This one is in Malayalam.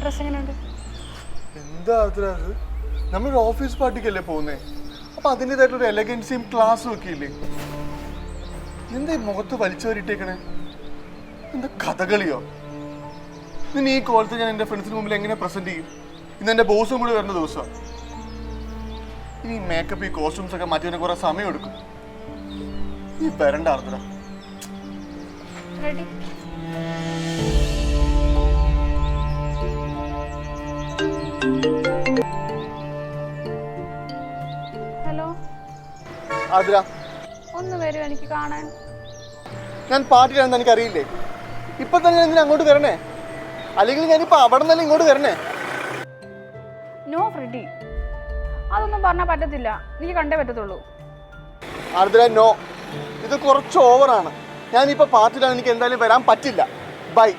ഡ്രസ് എങ്ങനെയുണ്ട്? എന്താ അത്? നമ്മളൊരു ഓഫീസ് പാർട്ടിക്കല്ലേ പോകുന്നേ, അപ്പൊ അതിൻ്റെതായിട്ടൊരു എലഗൻസിയും ക്ലാസ്സും ഒക്കെ ഇല്ലേ? എന്താ ഈ മുഖത്ത് വലിച്ചു വരിട്ടേക്കണേ? എന്താ കഥകളിയോ? ഇനി ഈ കോളത്തിൽ ഞാൻ എൻ്റെ ഫ്രണ്ട്സിന് മുമ്പിൽ എങ്ങനെ പ്രസന്റ് ചെയ്യും? ഇന്ന് എൻ്റെ ബോസും കൂടി വരുന്ന ദിവസം. ഇനി മേക്കപ്പ്, ഈ കോസ്റ്റ്യൂംസ് ഒക്കെ മാറ്റി കുറെ സമയം എടുക്കും. ഈ വരണ്ട ആർദ്ര. റെഡി? ഹലോ ആർദ്ര, ഒന്ന് വരൂ, എനിക്ക് കാണാൻ. ഞാൻ പാർട്ടിയിലാണെന്ന് എനിക്കറിയില്ലേ? ഇപ്പൊ തന്നെ എന്തിനാ അങ്ങോട്ട് വരണേ? അല്ലെങ്കിൽ ഞാനിപ്പോ അവിടെ നിന്നല്ലേ ഇങ്ങോട്ട് വരണേ? നോ ഫ്രെഡി, അതൊന്നും പറഞ്ഞാൽ പറ്റത്തില്ല. എനിക്ക് കണ്ടേ പറ്റത്തുള്ളൂ. ആർദ്ര, നോ, ഇത് കുറച്ച് ഓവറാണ്. ഞാനിപ്പോ പാർട്ടിയിലാണ്, എനിക്ക് എന്തായാലും വരാൻ പറ്റില്ല. ബൈ.